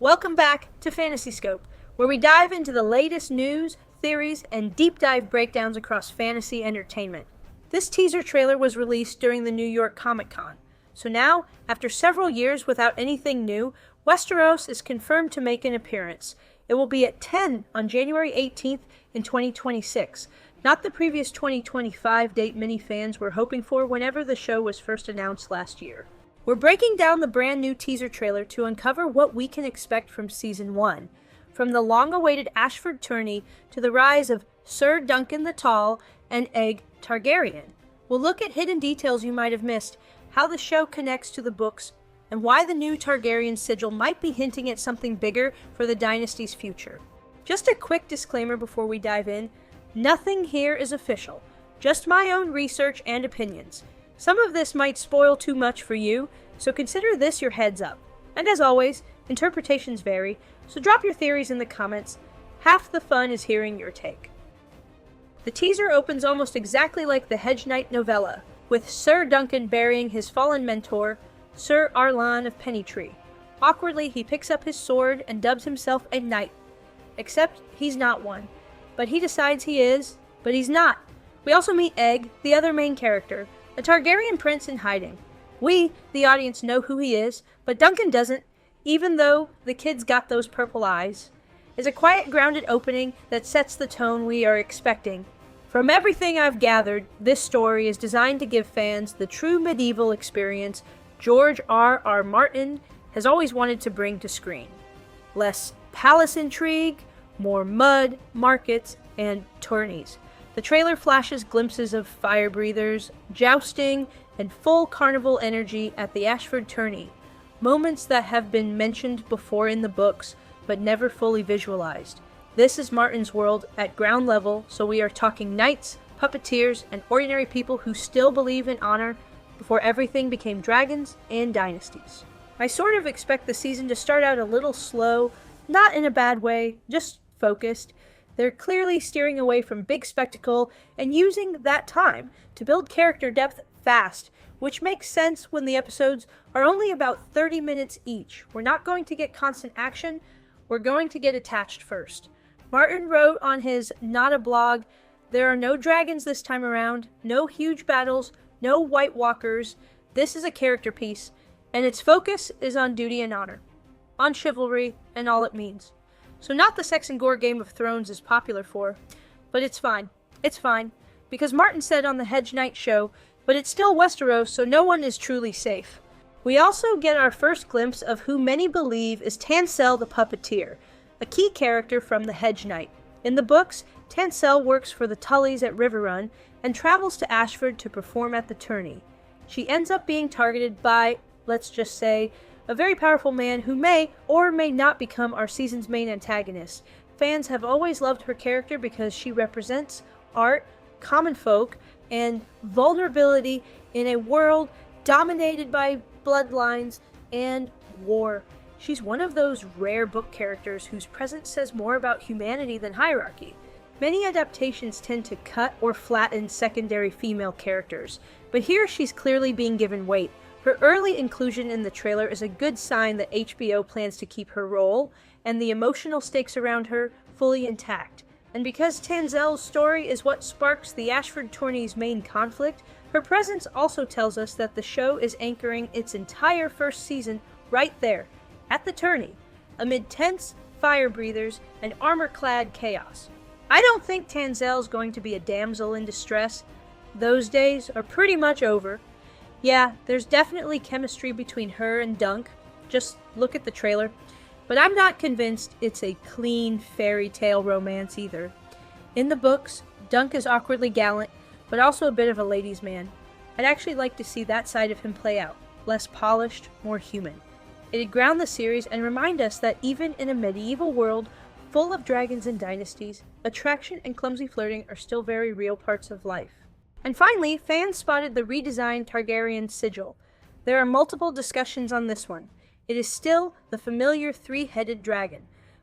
Welcome back to Fantasy Scope, where we dive into the latest news, theories, and deep dive breakdowns across fantasy entertainment. This teaser trailer was released during the New York Comic Con, so now, after several years without anything new, Westeros is confirmed to make an appearance. It will be at 10 on January 18th in 2026, not the previous 2025 date many fans were hoping for whenever the show was first announced last year. We're breaking down the brand new teaser trailer to uncover what we can expect from Season 1. From the long-awaited Ashford Tourney to the rise of Sir Duncan the Tall and Egg Targaryen. We'll look at hidden details you might have missed, how the show connects to the books, and why the new Targaryen sigil might be hinting at something bigger for the dynasty's future. Just a quick disclaimer before we dive in, nothing here is official, just my own research and opinions. Some of this might spoil too much for you, so consider this your heads up. And as always, interpretations vary, so drop your theories in the comments. Half the fun is hearing your take. The teaser opens almost exactly like the Hedge Knight novella, with Sir Duncan burying his fallen mentor, Sir Arlan of Pennytree. Awkwardly, he picks up his sword and dubs himself a knight. Except he's not one. But he decides he is, but he's not. We also meet Egg, the other main character, a Targaryen prince in hiding. We, the audience, know who he is, but Duncan doesn't, even though the kid's got those purple eyes. It's a quiet, grounded opening that sets the tone we are expecting. From everything I've gathered, this story is designed to give fans the true medieval experience George R.R. Martin has always wanted to bring to screen. Less palace intrigue, more mud, markets, and tourneys. The trailer flashes glimpses of fire breathers, jousting, and full carnival energy at the Ashford Tourney. Moments that have been mentioned before in the books, but never fully visualized. This is Martin's world at ground level, so we are talking knights, puppeteers, and ordinary people who still believe in honor before everything became dragons and dynasties. I sort of expect the season to start out a little slow, not in a bad way, just focused. They're clearly steering away from big spectacle and using that time to build character depth fast, which makes sense when the episodes are only about 30 minutes each. We're not going to get constant action, we're going to get attached first. Martin wrote on his Not a Blog, "There are no dragons this time around, no huge battles, no White Walkers. This is a character piece, and its focus is on duty and honor, on chivalry and all it means." So not the sex and gore Game of Thrones is popular for, but it's fine. It's fine, because Martin said on the Hedge Knight show, but it's still Westeros, so no one is truly safe. We also get our first glimpse of who many believe is Tanselle the Puppeteer, a key character from the Hedge Knight. In the books, Tanselle works for the Tullys at Riverrun and travels to Ashford to perform at the tourney. She ends up being targeted by, let's just say, a very powerful man who may or may not become our season's main antagonist. Fans have always loved her character because she represents art, common folk, and vulnerability in a world dominated by bloodlines and war. She's one of those rare book characters whose presence says more about humanity than hierarchy. Many adaptations tend to cut or flatten secondary female characters, but here she's clearly being given weight. Her early inclusion in the trailer is a good sign that HBO plans to keep her role and the emotional stakes around her fully intact. And because Tanselle's story is what sparks the Ashford Tourney's main conflict, her presence also tells us that the show is anchoring its entire first season right there, at the tourney, amid tense fire breathers and armor-clad chaos. I don't think Tanselle's going to be a damsel in distress. Those days are pretty much over. Yeah, there's definitely chemistry between her and Dunk. Just look at the trailer. But I'm not convinced it's a clean fairy tale romance either. In the books, Dunk is awkwardly gallant, but also a bit of a ladies' man. I'd actually like to see that side of him play out. Less polished, more human. It'd ground the series and remind us that even in a medieval world full of dragons and dynasties, attraction and clumsy flirting are still very real parts of life. And finally, fans spotted the redesigned Targaryen sigil. There are multiple discussions on this one. It is still the familiar three-headed dragon,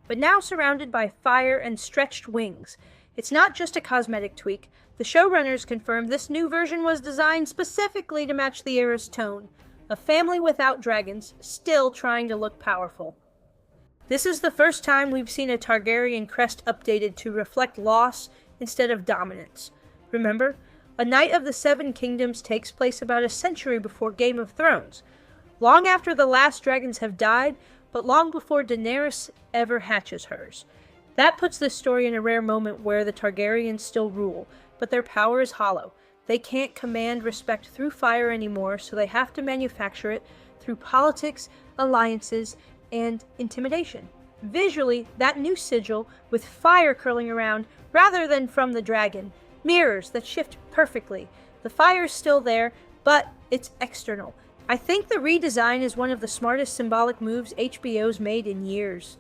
but now surrounded by fire and stretched wings. It's not just a cosmetic tweak. The showrunners confirmed this new version was designed specifically to match the era's tone. A family without dragons, still trying to look powerful. This is the first time we've seen a Targaryen crest updated to reflect loss instead of dominance. Remember, A Knight of the Seven Kingdoms takes place about a century before Game of Thrones, long after the last dragons have died, but long before Daenerys ever hatches hers. That puts this story in a rare moment where the Targaryens still rule, but their power is hollow. They can't command respect through fire anymore, so they have to manufacture it through politics, alliances, and intimidation. Visually, that new sigil, with fire curling around rather than from the dragon, mirrors that shift perfectly. The fire's still there, but it's external. I think the redesign is one of the smartest symbolic moves HBO's made in years.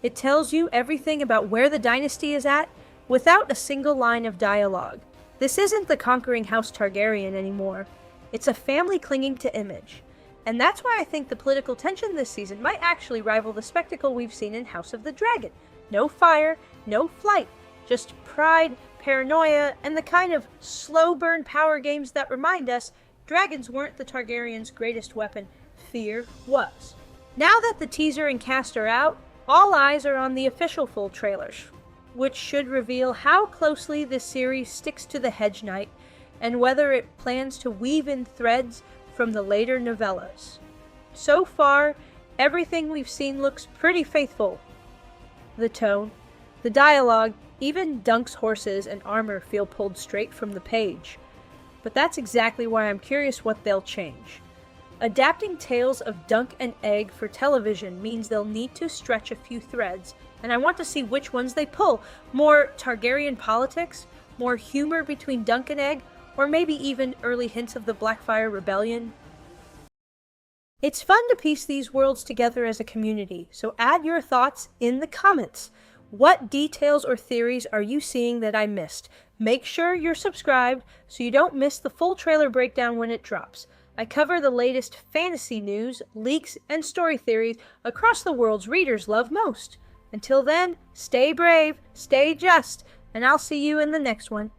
It tells you everything about where the dynasty is at without a single line of dialogue. This isn't the conquering House Targaryen anymore. It's a family clinging to image. And that's why I think the political tension this season might actually rival the spectacle we've seen in House of the Dragon. No fire, no flight, just pride, paranoia, and the kind of slow burn power games that remind us dragons weren't the Targaryens' greatest weapon, fear was. Now that the teaser and cast are out, all eyes are on the official full trailers, which should reveal how closely this series sticks to the Hedge Knight and whether it plans to weave in threads from the later novellas. So far, everything we've seen looks pretty faithful. The tone, the dialogue, even Dunk's horses and armor feel pulled straight from the page. But that's exactly why I'm curious what they'll change. Adapting tales of Dunk and Egg for television means they'll need to stretch a few threads, and I want to see which ones they pull. More Targaryen politics, more humor between Dunk and Egg, or maybe even early hints of the Blackfyre Rebellion. It's fun to piece these worlds together as a community, so add your thoughts in the comments. What details or theories are you seeing that I missed? Make sure you're subscribed so you don't miss the full trailer breakdown when it drops. I cover the latest fantasy news, leaks, and story theories across the worlds readers love most. Until then, stay brave, stay just, and I'll see you in the next one.